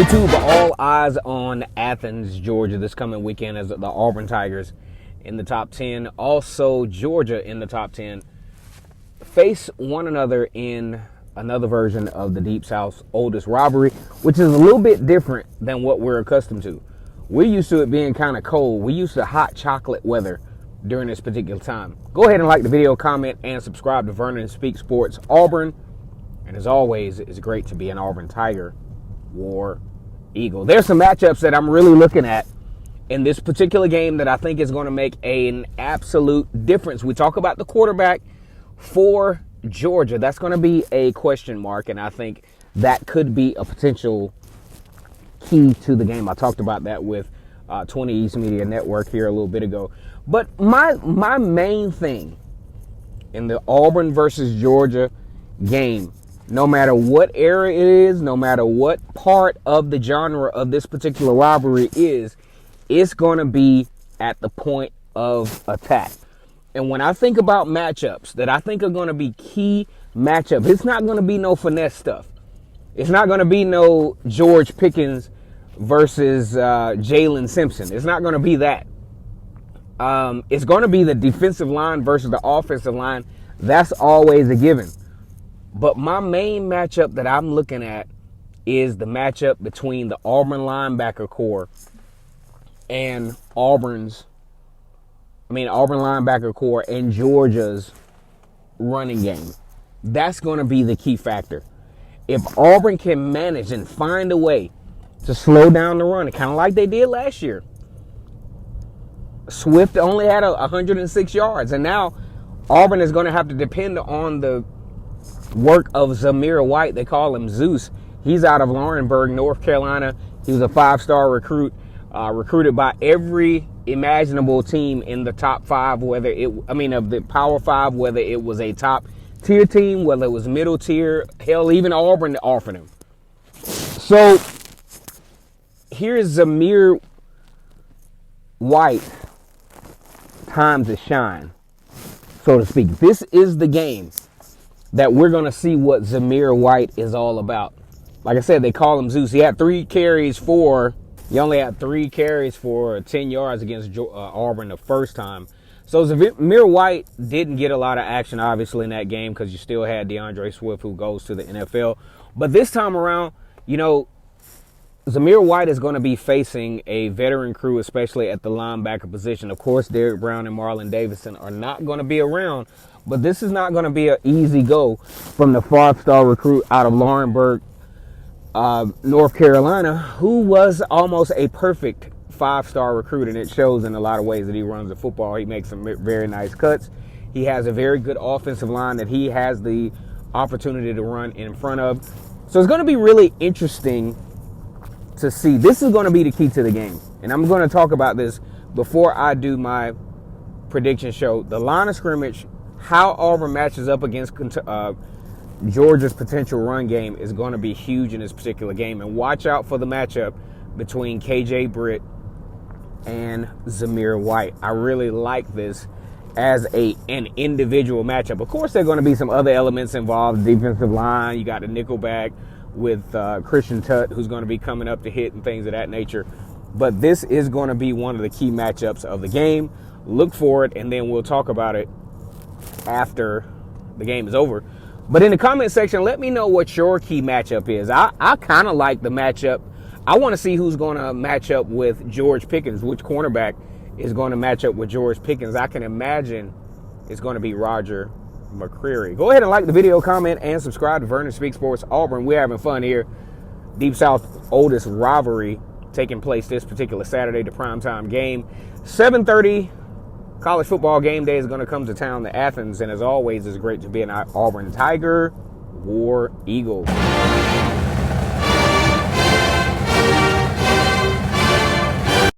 YouTube, all eyes on Athens, Georgia this coming weekend as the Auburn Tigers in the top 10, also Georgia in the top 10, face one another in another version of the Deep South's oldest rivalry, which is a little bit different than what we're accustomed to. We're used to it being kind of cold. We're used to hot chocolate weather during this particular time. Go ahead and like the video, comment, and subscribe to Vernon Speak Sports Auburn. And as always, it's great to be an Auburn Tiger War Eagle. There's some matchups that I'm really looking at in this particular game that I think is going to make an absolute difference. We talk about the quarterback for Georgia. That's going to be a question mark, and I think that could be a potential key to the game. I talked about that with 20 East Media Network here a little bit ago. But my main thing in the Auburn versus Georgia game, no matter what era it is, no matter what part of the genre of this particular rivalry is, it's going to be at the point of attack. And when I think about matchups that I think are going to be key matchups, it's not going to be no finesse stuff. It's not going to be no George Pickens versus Jalen Simpson. It's not going to be that. It's going to be the defensive line versus the offensive line. That's always a given. But my main matchup that I'm looking at is the matchup between the Auburn linebacker core and Auburn linebacker core and Georgia's running game. That's going to be the key factor. If Auburn can manage and find a way to slow down the run, kind of like they did last year. Swift only had 106 yards, and now Auburn is going to have to depend on the work of Zamir White. They call him Zeus. He's out of Laurinburg, North Carolina. He was a 5-star recruit, recruited by every imaginable team in the top 5, of the Power 5, whether it was a top tier team, whether it was middle tier, hell, even Auburn offered him. So here's Zamir White time to shine, so to speak. This is the game that we're going to see what Zamir White is all about. Like I said, they call him Zeus. He only had 3 carries for 10 yards against Auburn the first time. So Zamir White didn't get a lot of action, obviously, in that game because you still had DeAndre Swift, who goes to the NFL. But this time around, Zamir White is going to be facing a veteran crew, especially at the linebacker position. Of course, Derrick Brown and Marlon Davidson are not going to be around, but this is not going to be an easy go from the 5-star recruit out of Laurinburg, North Carolina, who was almost a perfect 5-star recruit, and it shows in a lot of ways that he runs the football. He makes some very nice cuts. He has a very good offensive line that he has the opportunity to run in front of. So it's going to be really interesting to see. This is going to be the key to the game, and I'm going to talk about this before I do my prediction show. The line of scrimmage, how Auburn matches up against Georgia's potential run game is going to be huge in this particular game. And watch out for the matchup between KJ Britt and Zamir White. I really like this as an individual matchup. Of course, there are going to be some other elements involved. Defensive line, you got the nickelback with Christian Tutt, who's going to be coming up to hit and things of that nature. But this is going to be one of the key matchups of the game. Look for it, and then we'll talk about it after the game is over. But in the comment section, let me know what your key matchup is. I kind of like the matchup. I want to see who's going to match up with George Pickens, which cornerback is going to match up with George Pickens. I can imagine it's going to be Roger McCreary. Go ahead and like the video, comment, and subscribe to Vernon Speak Sports Auburn. We're having fun here. Deep South's oldest rivalry taking place this particular Saturday, the primetime game. 7:30 college football game day is going to come to town to Athens, and as always, it's great to be an Auburn Tiger War Eagle.